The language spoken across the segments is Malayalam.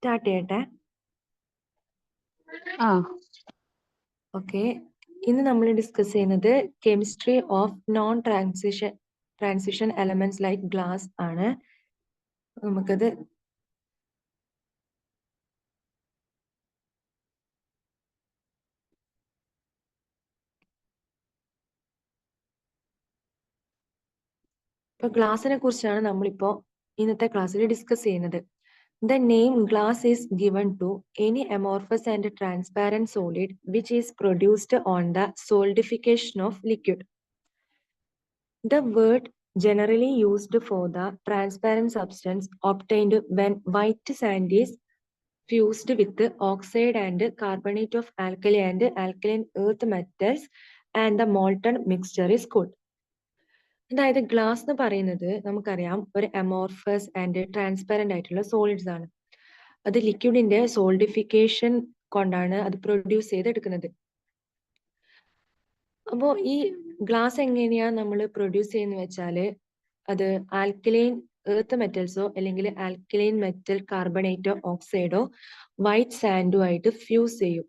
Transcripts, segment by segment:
സ്റ്റാർട്ട് ചെയ്യട്ടെ. ഓക്കെ, ഇന്ന് നമ്മൾ ഡിസ്കസ് ചെയ്യുന്നത് chemistry of non transition elements like glass ആണ്. നമുക്കത് ഇപ്പൊ ഗ്ലാസിനെ കുറിച്ചാണ് നമ്മളിപ്പോ ഇന്നത്തെ ക്ലാസ്സിൽ ഡിസ്കസ് ചെയ്യുന്നത്. The name glass is given to any amorphous and transparent solid which is produced on the solidification of liquid. The word generally used for the transparent substance obtained when white sand is fused with oxide and carbonate of alkali and alkaline earth metals and the molten mixture is cooled. അതായത് ഗ്ലാസ് എന്ന് പറയുന്നത് നമുക്കറിയാം ഒരു അമോർഫസ് ആൻഡ് ട്രാൻസ്പാരന്റ് ആയിട്ടുള്ള സോളിഡ്സ് ആണ്. അത് ലിക്വിഡിന്റെ സോൾഡിഫിക്കേഷൻ കൊണ്ടാണ് അത് പ്രൊഡ്യൂസ് ചെയ്തെടുക്കുന്നത്. അപ്പോൾ ഈ ഗ്ലാസ് എങ്ങനെയാ നമ്മൾ പ്രൊഡ്യൂസ് ചെയ്യുന്ന വെച്ചാല് അത് ആൽക്കലൈൻ എർത്ത് മെറ്റൽസോ അല്ലെങ്കിൽ ആൽക്കലൈൻ മെറ്റൽ കാർബണേറ്റോ ഓക്സൈഡോ വൈറ്റ് സാൻഡോ ആയിട്ട് ഫ്യൂസ് ചെയ്യും.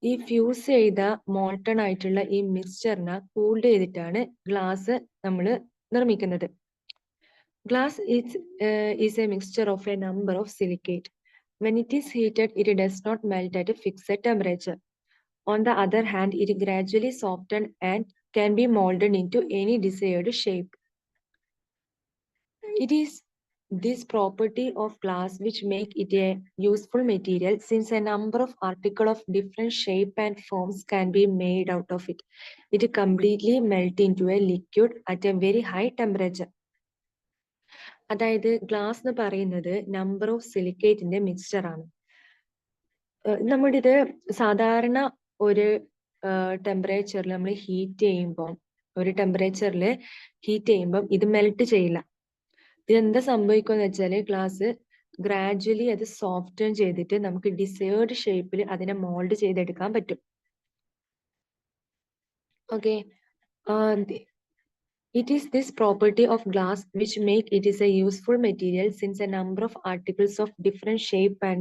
ഈ ഫ്യൂസ് ചെയ്ത മോൾട്ടൺ ആയിട്ടുള്ള ഈ മിക്സ്ചറിനെ കൂൾഡ് ചെയ്തിട്ടാണ് ഗ്ലാസ് നമ്മൾ നിർമ്മിക്കുന്നത്. Glass is A mixture of A number of silicate. When it is heated, it does not melt at a fixed temperature. On the other hand, it gradually softens and can be molded into any desired shape. It is this property of glass which make it a useful material, since a number of articles of different shape and forms can be made out of it. It completely melts into a liquid at a very high temperature. അതായത് ഗ്ലാസ് എന്ന് പറയുന്നത് നമ്പർ ഓഫ് സിലിക്കേറ്റിന്റെ മിക്സ്ചർ ആണ്. നമ്മുടെ ഇത് സാധാരണ ഒരു ടെമ്പറേച്ചറിൽ നമ്മൾ ഹീറ്റ് ചെയ്യുമ്പോൾ ഇത് മെൽറ്റ് ചെയ്യില്ല. ഇതെന്താ സംഭവിക്കുമെന്ന് വെച്ചാല് ഗ്ലാസ് ഗ്രാജുവലി അത് സോഫ്റ്റൻ ചെയ്തിട്ട് നമുക്ക് ഡിസൈർഡ് ഷേപ്പിൽ അതിനെ മോൾഡ് ചെയ്തെടുക്കാൻ പറ്റും. Okay, it is this property of glass which make it is a useful material, since a number of articles of different shape and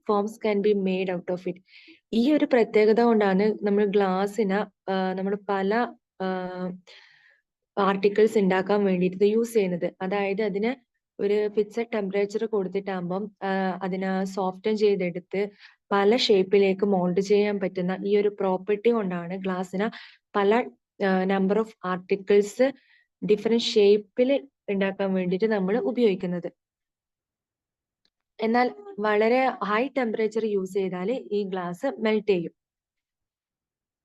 forms can be made out of it. ഈ ഒരു പ്രത്യേകത കൊണ്ടാണ് നമ്മൾ ഗ്ലാസിനെ നമ്മൾ പല ആർട്ടിക്കിൾസ് ഉണ്ടാക്കാൻ വേണ്ടിയിട്ട് യൂസ് ചെയ്യുന്നത്. അതായത് അതിന് ഒരു ഫിക്സഡ് ടെമ്പറേച്ചർ കൊടുത്തിട്ടാകുമ്പം അതിനെ സോഫ്റ്റൻ ചെയ്തെടുത്ത് പല ഷേപ്പിലേക്ക് മോൾഡ് ചെയ്യാൻ പറ്റുന്ന ഈ ഒരു പ്രോപ്പർട്ടി കൊണ്ടാണ് ഗ്ലാസിനെ പല നമ്പർ ഓഫ് ആർട്ടിക്കിൾസ് ഡിഫറെന്റ് ഷേപ്പിൽ ഉണ്ടാക്കാൻ വേണ്ടിയിട്ട് നമ്മൾ ഉപയോഗിക്കുന്നത്. എന്നാൽ വളരെ ഹൈ ടെമ്പറേച്ചർ യൂസ് ചെയ്താൽ ഈ ഗ്ലാസ് മെൽറ്റ് ചെയ്യും.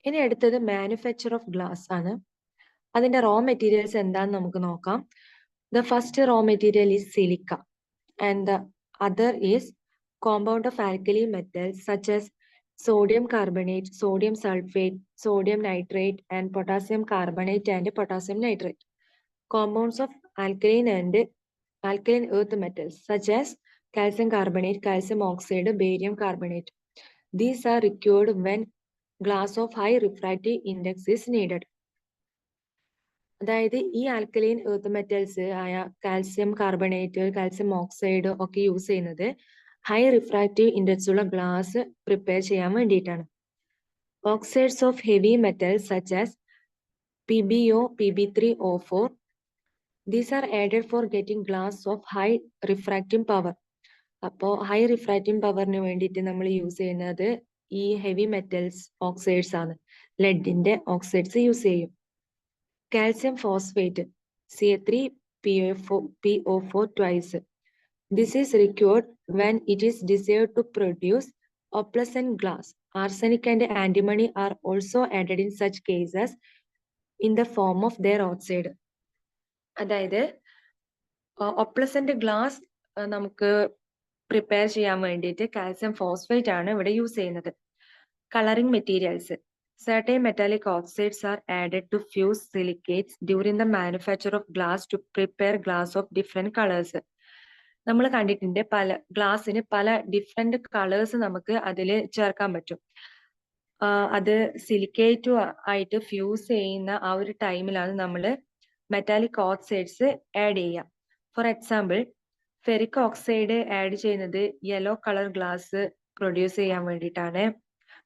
ഇനി അടുത്തത് മാനുഫാക്ചർ ഓഫ് ഗ്ലാസ് ആണ്. അതിന്റെ റോ മെറ്റീരിയൽസ് എന്താന്ന് നമുക്ക് നോക്കാം. The first row material is silica and the other is compound of alkali metals such as sodium carbonate, sodium sulfate, sodium nitrate, and potassium carbonate and potassium nitrate. Compounds of alkaline and alkaline earth metals such as calcium carbonate, calcium oxide, barium carbonate. These are required when glass of high refractive index is needed. അതായത് ഈ ആൽക്കലൈൻ എർത്ത് മെറ്റൽസ് ആയ കാൽസ്യം കാർബണേറ്റ്, കാൽസ്യം ഓക്സൈഡ് ഒക്കെ യൂസ് ചെയ്യുന്നത് ഹൈ റിഫ്രാക്റ്റീവ് ഇൻഡെക്സ് ഉള്ള ഗ്ലാസ് പ്രിപ്പയർ ചെയ്യാൻ വേണ്ടിയിട്ടാണ്. Oxides of heavy metals such as PbO, Pb3O4. These are added for getting glass of high refracting power. അപ്പോൾ ഹൈ റിഫ്രാക്റ്റിംഗ് പവറിന് വേണ്ടിയിട്ട് നമ്മൾ യൂസ് ചെയ്യുന്നത് ഈ ഹെവി മെറ്റൽസ് ഓക്സൈഡ്സ് ആണ്. ലെഡിന്റെ ഓക്സൈഡ്സ് യൂസ് ചെയ്യും. Calcium phosphate Ca3PO4 twice. This is required when it is desired to produce opalescent glass. Arsenic and antimony are also added in such cases in the form of their oxide. അതായത് ഒപ്ലസന്റ് ഗ്ലാസ് നമുക്ക് പ്രിപ്പയർ ചെയ്യാൻ വേണ്ടിയിട്ട് കാൽസ്യം ഫോസ്ഫേറ്റ് ആണ് ഇവിടെ യൂസ് ചെയ്യുന്നത്. Colouring materials. Certain metallic oxides are added to fuse silicates during the manufacture of glass to prepare glass of different colors. നമ്മൾ കണ്ടിട്ടുണ്ട് പല ഗ്ലാസ്സിന് പല ഡിഫറെന്റ് കളേഴ്സ് നമുക്ക് അതിൽ ചേർക്കാൻ പറ്റും. അത് സിലിക്കേറ്റ് ആയിട്ട് ഫ്യൂസ് ചെയ്യുന്ന ആ ഒരു ടൈമിലാണ് നമ്മൾ മെറ്റാലിക് ഓക്സൈഡ്സ് ആഡ് ചെയ്യുക. For example, ferric oxide add ചെയ്യുന്നത് യെല്ലോ കളർ ഗ്ലാസ് പ്രൊഡ്യൂസ് ചെയ്യാൻ വേണ്ടിയിട്ടാണ്.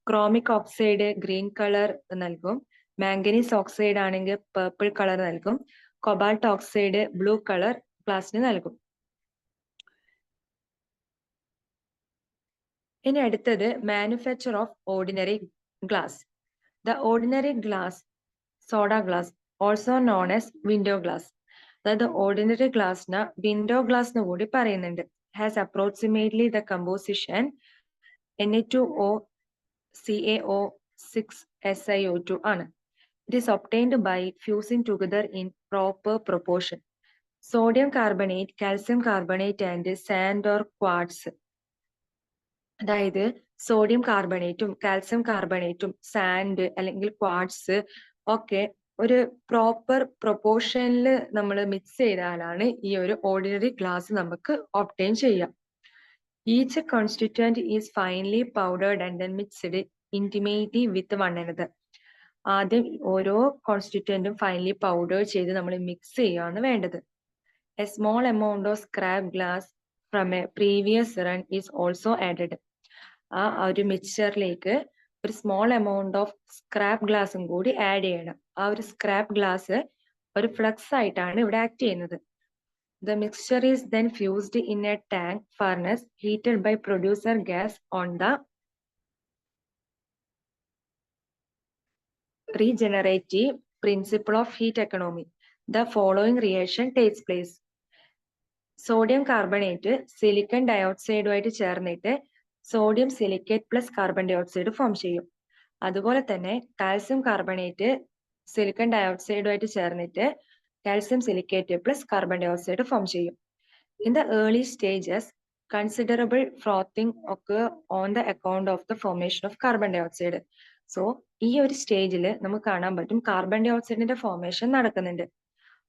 ക്രോമിക് ഓക്സൈഡ് ഗ്രീൻ കളർ നൽകും. മാംഗനീസ് ഓക്സൈഡ് ആണെങ്കിൽ പർപ്പിൾ കളർ നൽകും. കൊബാൾട്ട് ഓക്സൈഡ് ബ്ലൂ കളർ ഗ്ലാസിന് നൽകും. ഇനി അടുത്തത് manufacture of ordinary glass. The ordinary glass, soda glass, also known as window glass. അതായത് ഓർഡിനറി ഗ്ലാസിന് വിൻഡോ ഗ്ലാസ് എന്ന് കൂടി പറയുന്നുണ്ട്. Has approximately the composition Na2O CaO6 SiO2 ആണ്. It is obtained by fusing together in proper proportion. Sodium carbonate, calcium carbonate and sand or quartz. അതായത് സോഡിയം കാർബണേറ്റും കാൽസ്യം കാർബണേറ്റും സാൻഡ് അല്ലെങ്കിൽ ക്വാർട്സ് ഒക്കെ ഒരു പ്രോപ്പർ പ്രൊപ്പോർഷനിൽ നമ്മൾ മിക്സ് ചെയ്താലാണ് ഈ ഒരു ഓർഡിനറി ഗ്ലാസ് നമുക്ക് ഒബ്റ്റെയിൻ ചെയ്യാം. Each constituent is finely powdered and then mixed intimately with one another. ആദ്യം ഓരോ കോൺസ്റ്റിറ്റ്വന്റും ഫൈൻലി പൗഡേർഡ് ചെയ്ത് നമ്മൾ മിക്സ് ചെയ്യുകയാണ് വേണ്ടത്. A small amount of scrap glass from A previous run is also added. ആ ഒരു മിക്സ്ചറിലേക്ക് ഒരു സ്മോൾ എമൗണ്ട് ഓഫ് സ്ക്രാപ്പ് ഗ്ലാസും കൂടി ആഡ് ചെയ്യണം. ആ ഒരു സ്ക്രാപ്പ് ഗ്ലാസ് ഒരു ഫ്ലക്സ് ആയിട്ടാണ് ഇവിടെ ആക്ട് ചെയ്യുന്നത്. The mixture is then fused in a tank furnace heated by producer gas on the regenerative principle of heat economy. The following reaction takes place. Sodium carbonate silicon ഡയോക്സൈഡുമായിട്ട് ചേർന്നിട്ട് sodium silicate plus carbon dioxide form ചെയ്യും. അതുപോലെ തന്നെ കാൽസ്യം കാർബണേറ്റ് സിലിക്കൺ ഡയോക്സൈഡുമായിട്ട് ചേർന്നിട്ട് calcium silicate plus carbon dioxide form ചെയ്യും. In the early stages, considerable frothing occur on the account of the formation of carbon dioxide. So, ഈ ഒരു സ്റ്റേജിൽ നമുക്ക് കാണാൻ പറ്റും കാർബൺ ഡയോക്സൈഡിന്റെ ഫോർമേഷൻ നടക്കുന്നുണ്ട്.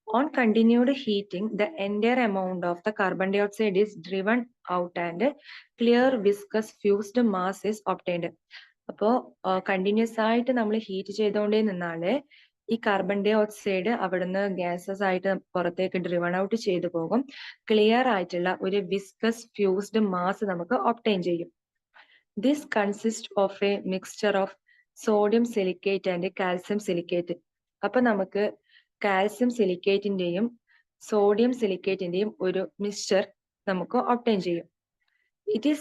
On continued heating, the entire amount of the carbon dioxide is driven out and clear viscous fused mass is obtained. അപ്പോൾ കണ്ടിന്യൂസ് ആയിട്ട് നമ്മൾ ഹീറ്റ് ചെയ്തുകൊണ്ടേ നിന്നാല് ഈ കാർബൺ ഡൈ ഓക്സൈഡ് അവിടുന്ന് ഗ്യാസസ് ആയിട്ട് പുറത്തേക്ക് ഡ്രിവൺ ഔട്ട് ചെയ്തു പോകും. ക്ലിയർ ആയിട്ടുള്ള ഒരു വിസ്കസ് ഫ്യൂസ്ഡ് മാസ് നമുക്ക് ഒബ്റ്റെയിൻ ചെയ്യും. This consist of A mixture of sodium silicate and calcium silicate. അപ്പൊ നമുക്ക് കാൽസ്യം സിലിക്കേറ്റിന്റെയും സോഡിയം സിലിക്കേറ്റിന്റെയും ഒരു മിക്സ്ചർ നമുക്ക് ഒബ്റ്റെയിൻ ചെയ്യും. It is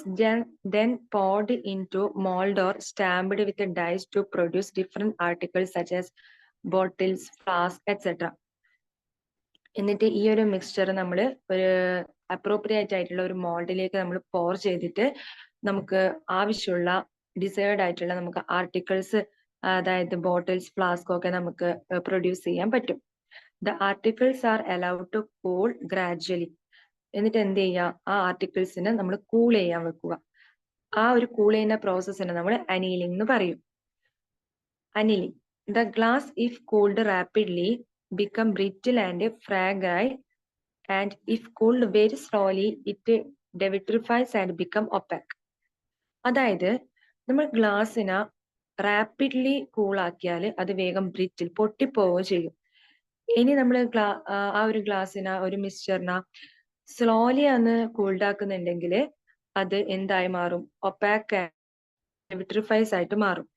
then poured into mold or stamped with dyes to produce different articles such as bottles, flasks, etc. എന്നിട്ട് ഈ ഒരു മിക്സ്ചർ നമ്മൾ ഒരു അപ്രോപ്രിയേറ്റ് ആയിട്ടുള്ള ഒരു മോൾഡിലേക്ക് നമ്മൾ പോർ ചെയ്തിട്ട് നമുക്ക് ആവശ്യമുള്ള ഡിസൈർഡ് ആയിട്ടുള്ള നമുക്ക് ആർട്ടിക്കിൾസ്, അതായത് ബോട്ടിൽസ്, ഫ്ലാസ്ക് ഒക്കെ നമുക്ക് പ്രൊഡ്യൂസ് ചെയ്യാൻ പറ്റും. The articles are allowed to cool gradually. എന്നിട്ട് എന്ത് ചെയ്യുക, ആ ആർട്ടിക്കിൾസിനെ നമ്മൾ കൂൾ ചെയ്യാൻ വെക്കുക. ആ ഒരു കൂൾ ചെയ്യുന്ന പ്രോസസ്സിനെ നമ്മൾ അനീലിംഗ് എന്ന് പറയും. Annealing. The glass, if cooled rapidly, become brittle and fragile, and if cooled very slowly, it devitrifies and become opaque. അതായത് നമ്മൾ ഗ്ലാസ്സിനെ റാപ്പിഡ്ലി കൂളാക്കിയാൽ അത് വേഗം ബ്രിറ്റിൽ പൊട്ടിപ്പോവുകയും ചെയ്യും. ഇനി നമ്മൾ ആ ഒരു ഗ്ലാസ്സിനെ, ഒരു മിക്സ്ചറിനെ സ്ലോലി ഒന്ന് കൂൾഡ് ആക്കുന്നുണ്ടെങ്കിൽ അത് എന്തായി മാറും, ഒപ്പാക്ക് ഡെവിട്രിഫൈസ് ആയിട്ട് മാറും.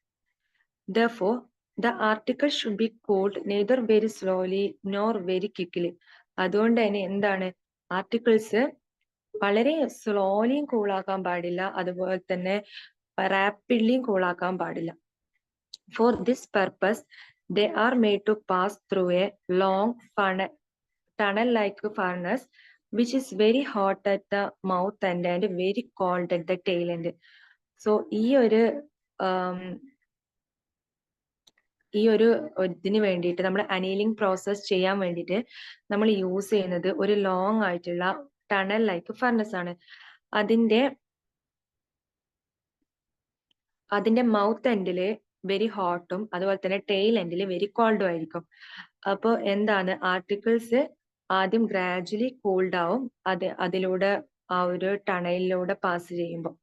Therefore, the article should be cooled neither very slowly nor very quickly. അതുകൊണ്ട് തന്നെ എന്താണ്, ആർട്ടിക്കിൾസ് വളരെ സ്ലോലിയും കൂളാക്കാൻ പാടില്ല, അതുപോലെ തന്നെ റാപ്പിഡ്ലിയും കൂളാക്കാൻ പാടില്ല. For this purpose, they are made to pass through a long tunnel-like furnace, which is very hot at the mouth and very cold at the tail end. So, ഈ ഒരു ഇതിന് വേണ്ടിയിട്ട് നമ്മൾ അനീലിംഗ് പ്രോസസ് ചെയ്യാൻ വേണ്ടിയിട്ട് നമ്മൾ യൂസ് ചെയ്യുന്നത് ഒരു ലോങ് ആയിട്ടുള്ള ടണൽ ലൈക്ക് ഫർണസ് ആണ്. അതിന്റെ മൗത്ത് എൻഡില് വെരി ഹോട്ടും അതുപോലെ തന്നെ ടെയിൽ എൻഡിൽ വെരി കോൾഡും ആയിരിക്കും. അപ്പോൾ എന്താണ്, ആർട്ടിക്കിൾസ് ആദ്യം ഗ്രാജുവലി കൂൾഡ് ആവും അതിലൂടെ ആ ഒരു ടണലിലൂടെ പാസ് ചെയ്യുമ്പോൾ.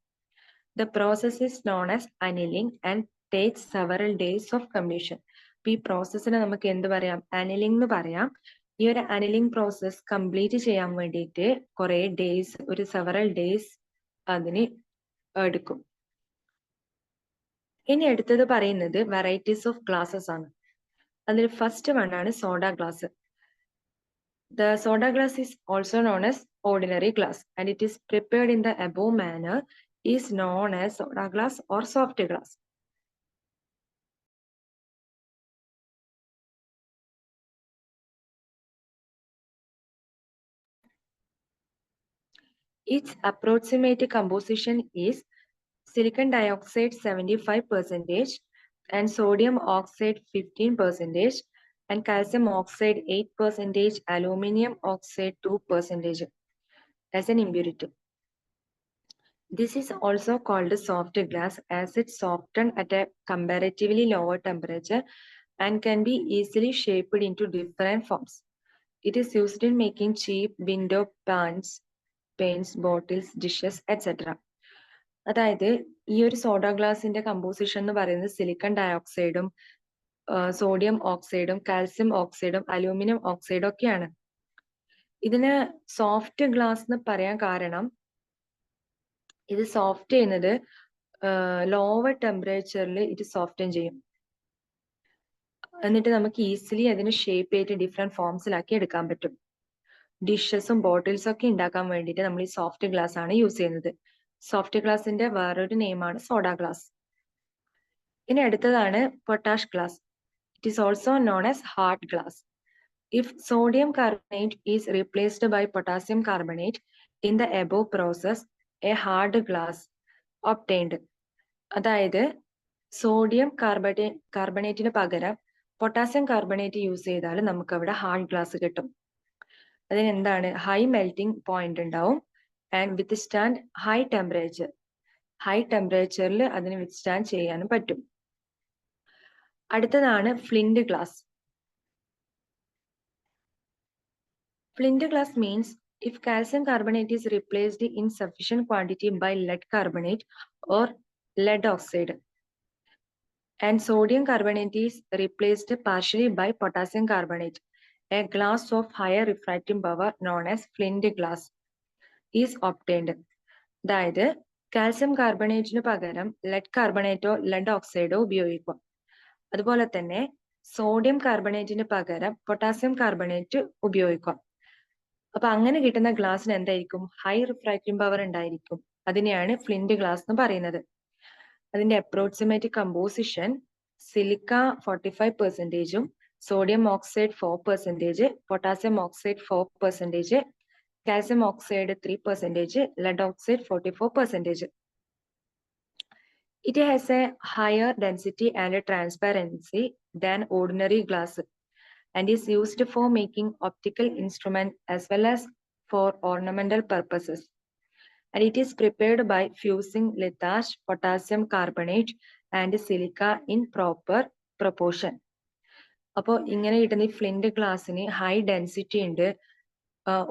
The process is known as annealing and takes several days of completion. അപ്പൊ ഈ പ്രോസസ്സിനെ നമുക്ക് എന്ത് പറയാം, അനീലിംഗ് എന്ന് പറയാം. ഈ ഒരു അനലിംഗ് പ്രോസസ് കംപ്ലീറ്റ് ചെയ്യാൻ വേണ്ടിയിട്ട് കുറെ ഡേയ്സ്, ഒരു സെവറൽ ഡേയ്സ് അതിന് എടുക്കും. ഇനി അടുത്തത് പറയുന്നത് വെറൈറ്റീസ് ഓഫ് ഗ്ലാസസ് ആണ്. അതിൽ ഫസ്റ്റ് വൺ ആണ് soda glass. The soda glass is also known as ordinary glass, and it is prepared in the above manner is known as soda glass or soft glass. Its approximate composition is silicon dioxide 75% and sodium oxide 15% and calcium oxide 8%, aluminum oxide 2% as an impurity. This is also called soft glass as it softens at a comparatively lower temperature and can be easily shaped into different forms. It is used in making cheap window panes, bottles, dishes, etc. അതായത് ഈ ഒരു സോഡ ഗ്ലാസിന്റെ കമ്പോസിഷൻ എന്ന് പറയുന്നത് സിലിക്കൺ ഡയോക്സൈഡും സോഡിയം ഓക്സൈഡും കാൽസ്യം ഓക്സൈഡും അലൂമിനിയം ഓക്സൈഡും ഒക്കെയാണ്. ഇതിന് സോഫ്റ്റ് ഗ്ലാസ് എന്ന് പറയാൻ കാരണം ഇത് സോഫ്റ്റ് ചെയ്യുന്നത് ലോവർ ടെമ്പറേച്ചറിൽ ഇത് സോഫ്റ്റൻ ചെയ്യും. എന്നിട്ട് നമുക്ക് ഈസിലി അതിന് ഷേപ്പ് ചെയ്തിട്ട് ഡിഫറെന്റ് ഫോംസിലാക്കി എടുക്കാൻ പറ്റും. ഡിഷസും ബോട്ടിൽസും ഒക്കെ ഉണ്ടാക്കാൻ വേണ്ടിയിട്ട് നമ്മൾ ഈ സോഫ്റ്റ് ഗ്ലാസ് ആണ് യൂസ് ചെയ്യുന്നത്. സോഫ്റ്റ് ഗ്ലാസിന്റെ വേറൊരു നെയിമാണ് സോഡ ഗ്ലാസ്. ഇനി അടുത്തതാണ് potash glass. It is also known as hard glass. If sodium carbonate is replaced by potassium carbonate in the above process, a hard glass obtained. അതായത് സോഡിയം കാർബണേറ്റിന് പകരം പൊട്ടാസ്യം കാർബണേറ്റ് യൂസ് ചെയ്താൽ നമുക്ക് അവിടെ ഹാർഡ് ഗ്ലാസ് കിട്ടും. അതിന് എന്താണ്, ഹൈ മെൽറ്റിംഗ് പോയിന്റ് ഉണ്ടാവും and withstand high temperature. High ടെമ്പറേച്ചറിൽ അതിന് വിത്ത്സ്റ്റാൻഡ് ചെയ്യാനും പറ്റും. അടുത്തതാണ് flint glass. Flint glass means if calcium carbonate is replaced in sufficient quantity by lead carbonate or lead oxide and sodium carbonate is replaced partially by potassium carbonate, a glass of higher refracting power known as flint glass is obtained. അതായത് കാൽസ്യം കാർബണേറ്റിന് പകരം ലെഡ് കാർബണേറ്റോ ലെഡ് ഓക്സൈഡോ ഉപയോഗിക്കുക. അതുപോലെ തന്നെ സോഡിയം കാർബണേറ്റിന് പകരം പൊട്ടാസ്യം കാർബണേറ്റ് ഉപയോഗിക്കുക. അപ്പൊ അങ്ങനെ കിട്ടുന്ന ഗ്ലാസ്സിന് എന്തായിരിക്കും, ഹൈ റിഫ്രാക്റ്റിംഗ് പവർ ഉണ്ടായിരിക്കും. അതിനെയാണ് ഫ്ലിന്റ് ഗ്ലാസ് എന്ന് പറയുന്നത്. അതിന്റെ approximate composition silica 45%, sodium oxide 4%, potassium oxide 4%, calcium oxide 3%, lead oxide 44%. It has a higher density and transparency than ordinary glass and is used for making optical instruments as well as for ornamental purposes. And it is prepared by fusing litharge, potassium carbonate and silica in proper proportion. അപ്പോൾ ഇങ്ങനെ കിട്ടുന്ന ഈ ഫ്ലിന്റ് ഗ്ലാസ്സിന് ഹൈ ഡെൻസിറ്റി ഉണ്ട്.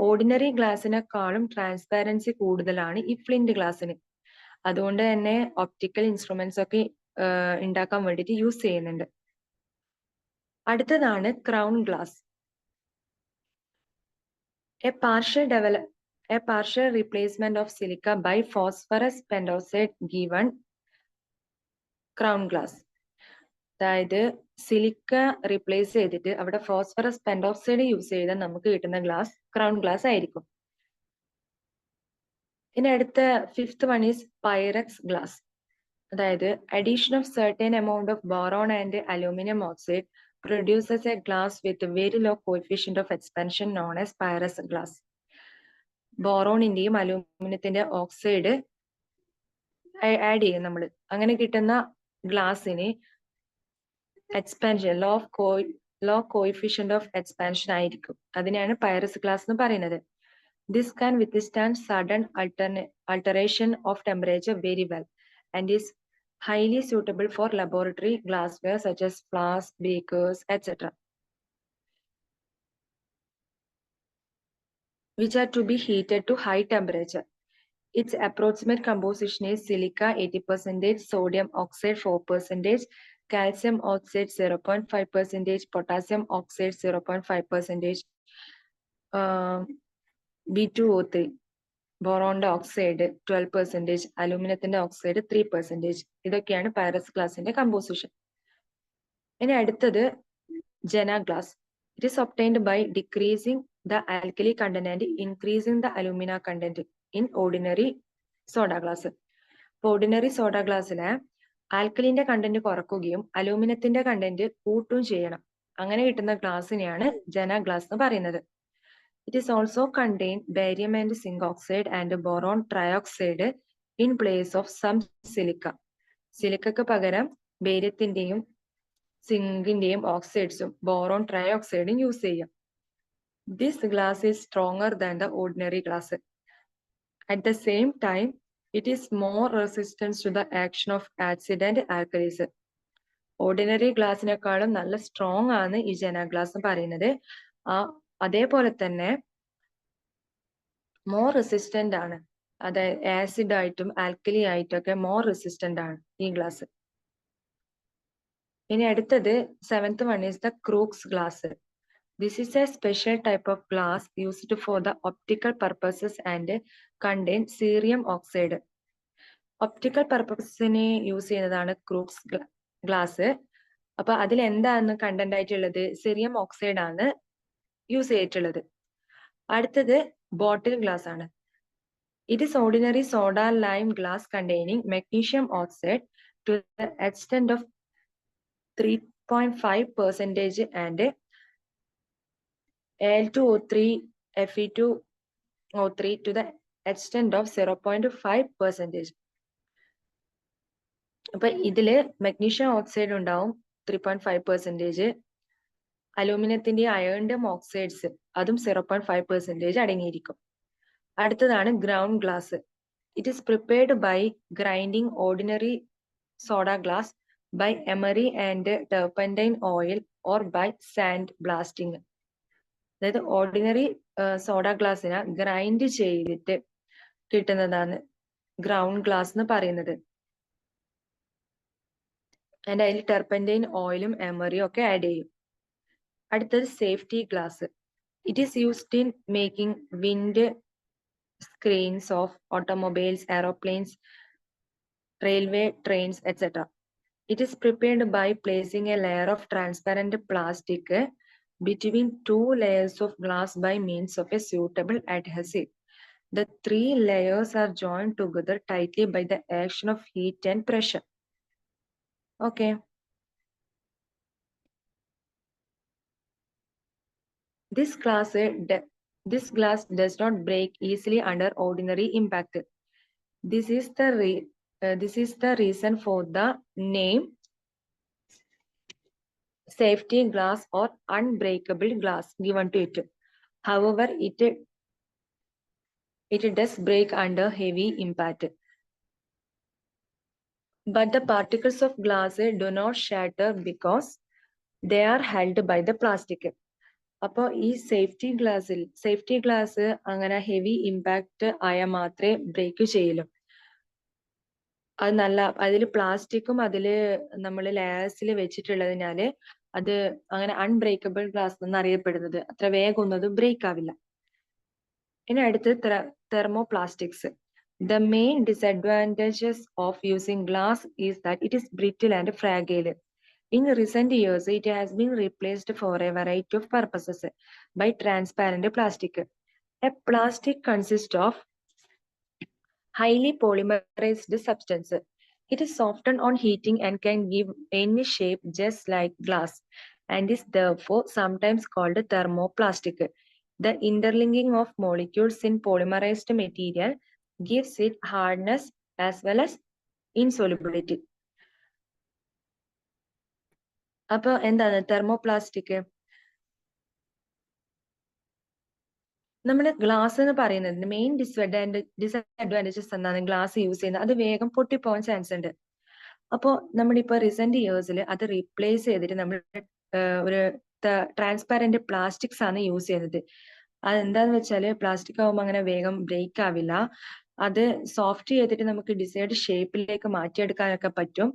ഓർഡിനറി ഗ്ലാസ്സിനെക്കാളും ട്രാൻസ്പാരൻസി കൂടുതലാണ് ഈ ഫ്ലിന്റ് ഗ്ലാസ്സിന്. അതുകൊണ്ട് തന്നെ ഒപ്റ്റിക്കൽ ഇൻസ്ട്രുമെന്റ്സ് ഒക്കെ ഉണ്ടാക്കാൻ വേണ്ടിയിട്ട് യൂസ് ചെയ്യുന്നുണ്ട്. അടുത്തതാണ് crown glass. A partial replacement of silica by phosphorus pentoxide given crown glass. അതായത് സിലിക്ക റീപ്ലേസ് ചെയ്തിട്ട് അവിടെ ഫോസ്ഫറസ് പെന്റോക്സൈഡ് യൂസ് ചെയ്താൽ നമുക്ക് കിട്ടുന്ന ഗ്ലാസ് ക്രൗൺ ഗ്ലാസ് ആയിരിക്കും. ഇനി അടുത്ത fifth one is pyrex glass. അതായത് addition of certain amount of boron and aluminium oxide produces a glass with a very low coefficient of expansion known as Pyrrhus glass. ബോറോണിന്റെയും അലൂമിനിയത്തിന്റെ ഓക്സൈഡ് ആഡ് ചെയ്യും നമ്മൾ. അങ്ങനെ കിട്ടുന്ന ഗ്ലാസ്സിന് expansion low coefficient of expansion ആയിരിക്കും. അതിനെയാണ് പൈറസ് ഗ്ലാസ് എന്ന് പറയുന്നത്. This can withstand sudden alteration of temperature very well and is highly suitable for laboratory glassware such as flasks, beakers, etc., which are to be heated to high temperature. Its approximate composition is silica 80%, sodium oxide 4%, calcium oxide 0.5%, potassium oxide 0.5%, B2O3, ബോറോണിന്റെ ഓക്സൈഡ് 12%, അലൂമിനത്തിന്റെ ഓക്സൈഡ് 3%. ഇതൊക്കെയാണ് പൈറസ് ഗ്ലാസിന്റെ കമ്പോസിഷൻ. ഇനി അടുത്തത് Jena glass. It is obtained by decreasing the alkali content and increasing the alumina content in ordinary soda glass. Ordinary soda ഗ്ലാസ്സിലെ ആൽക്കലിന്റെ കണ്ടന്റ് കുറക്കുകയും അലൂമിനത്തിന്റെ കണ്ടന്റ് കൂട്ടുകയും ചെയ്യണം. അങ്ങനെ കിട്ടുന്ന ഗ്ലാസിനെയാണ് ജന ഗ്ലാസ് എന്ന് പറയുന്നത്. It is also contain barium and zinc oxide and boron trioxide in place of some silica. സിലിക്കക്ക് പകരം ബേരിയത്തിന്റെയും സിങ്കിന്റെയും ഓക്സൈഡ്സും ബോറോൺ ട്രയോക്സൈഡും യൂസ് ചെയ്യാം. This glass is stronger than the ordinary glass. At the same time it is more resistance to the action of acid and alkalis. ഓർഡിനറി ഗ്ലാസിനേക്കാളും നല്ല സ്ട്രോങ് ആണ് ഈ ജന ഗ്ലാസ് എന്ന് പറയുന്നത്. അതേപോലെ തന്നെ മോർ റെസിസ്റ്റന്റ് ആണ്. അതായത് ആസിഡ് ആയിട്ടും ആൽക്കലി ആയിട്ടും ഒക്കെ മോർ റെസിസ്റ്റന്റ് ആണ് ഈ ഗ്ലാസ്. ഇനി അടുത്തത് 7th one is the Crookes glass. This is a special type of glass used for the optical purposes and contain cerium oxide. Optical പർപ്പസിന് യൂസ് ചെയ്യുന്നതാണ് ക്രൂക്സ് ഗ്ലാസ്. അപ്പൊ അതിൽ എന്താണ് കണ്ടന്റ് ആയിട്ടുള്ളത്? സിറിയം ഓക്സൈഡ് ആണ് യൂസ് ചെയ്തിട്ടുള്ളത്. അടുത്തത് ബോട്ടിൽ ഗ്ലാസ് ആണ്. It is ordinary soda lime glass containing magnesium oxide to the extent of 3.5% and Al2O3 Fe2O3 to the extent of 0.5%. അപ്പൊ ഇതില് മെഗ്നീഷ്യം ഓക്സൈഡ് ഉണ്ടാവും 3.5%, അലൂമിനത്തിന്റെ അയേണിന്റെ ഓക്സൈഡ്സ് അതും 0.5% അടങ്ങിയിരിക്കും. അടുത്തതാണ് ground glass. It is prepared by grinding ordinary soda glass by emery and turpentine oil or by sand blasting. അതായത് ഓർഡിനറി സോഡ ഗ്ലാസിനെ ഗ്രൈൻഡ് ചെയ്തിട്ട് കിട്ടുന്നതാണ് ഗ്രൗണ്ട് ഗ്ലാസ് എന്ന് പറയുന്നത്. അതിന്റെ അതിൽ ടെർപെന്റൈൻ ഓയിലും എമറിയും ഒക്കെ ആഡ് ചെയ്യും. അടുത്തത് safety glass. It is used in making wind screens of automobiles, aeroplanes, railway trains etcetera. It is prepared by placing a layer of transparent plastic between two layers of glass by means of a suitable adhesive. The 3 layers are joined together tightly by the action of heat and pressure. Okay. This glass does not break easily under ordinary impact. This is the reason for the name safety glass or unbreakable glass given to it. However, it does break under heavy impact. But the particles of glass do not shatter because they are held by the plastic. അപ്പോൾ ഈ സേഫ്റ്റി ഗ്ലാസ് അങ്ങനെ ഹെവി ഇമ്പാക്ട് ആയാൽ മാത്രമേ ബ്രേക്ക് ചെയ്യലും. അത് അതിൽ പ്ലാസ്റ്റിക്കും അതില് നമ്മൾ ലെയേഴ്സിൽ വെച്ചിട്ടുള്ളതിനാല് അത് അങ്ങനെ അൺബ്രേക്കബിൾ ഗ്ലാസ് എന്നറിയപ്പെടുന്നത്. അത്ര വേഗം ഒന്നും അത് ബ്രേക്ക് ആവില്ല. ഇനി അടുത്ത് thermoplastics. The main disadvantages of using glass is that it is brittle and fragile. In recent years, it has been replaced for a variety of purposes by transparent plastic. A plastic consists of highly polymerized substance. It is softened on heating and can give any shape just like glass and is therefore sometimes called thermoplastic. The interlinking of molecules in polymerized material gives it hardness as well as insolubility. അപ്പൊ എന്താണ് തെർമോപ്ലാസ്റ്റിക്? നമ്മുടെ ഗ്ലാസ് എന്ന് പറയുന്നത് മെയിൻ ഡിസഡ്വാൻറ്റേജസ് എന്താണ്? ഗ്ലാസ് യൂസ് ചെയ്യുന്നത് അത് വേഗം പൊട്ടിപ്പോവാൻ ചാൻസ് ഉണ്ട്. അപ്പോൾ നമ്മളിപ്പോ റീസെന്റ് ഇയേഴ്സിൽ അത് റീപ്ലേസ് ചെയ്തിട്ട് നമ്മൾ ഒരു ട്രാൻസ്പാരന്റ് പ്ലാസ്റ്റിക്സ് ആണ് യൂസ് ചെയ്യുന്നത്. അതെന്താന്ന് വെച്ചാല് പ്ലാസ്റ്റിക് ആകുമ്പോൾ അങ്ങനെ വേഗം ബ്രേക്ക് ആവില്ല. അത് സോഫ്റ്റ് ചെയ്തിട്ട് നമുക്ക് ഡിസൈഡ് ഷേപ്പിലേക്ക് മാറ്റിയെടുക്കാനൊക്കെ പറ്റും.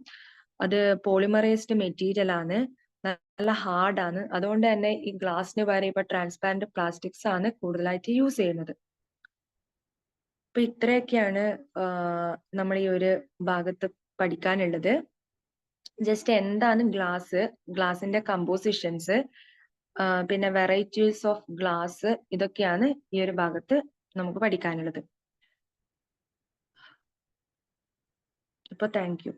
അത് പോളിമറൈസ്ഡ് മെറ്റീരിയൽ ആണ്. നല്ല ഹാർഡാണ്. അതുകൊണ്ട് തന്നെ ഈ ഗ്ലാസിന് പകരം ഇപ്പൊ ട്രാൻസ്പാരന്റ് പ്ലാസ്റ്റിക്സ് ആണ് കൂടുതലായിട്ട് യൂസ് ചെയ്യുന്നത്. അപ്പൊ ഇത്രയൊക്കെയാണ് നമ്മൾ ഈ ഒരു ഭാഗത്ത് പഠിക്കാനുള്ളത്. ജസ്റ്റ് എന്താണ് ഗ്ലാസ്, ഗ്ലാസിന്റെ കമ്പോസിഷൻസ്, പിന്നെ വെറൈറ്റീസ് ഓഫ് ഗ്ലാസ്, ഇതൊക്കെയാണ് ഈ ഒരു ഭാഗത്ത് നമുക്ക് പഠിക്കാനുള്ളത്. അപ്പൊ താങ്ക് യു.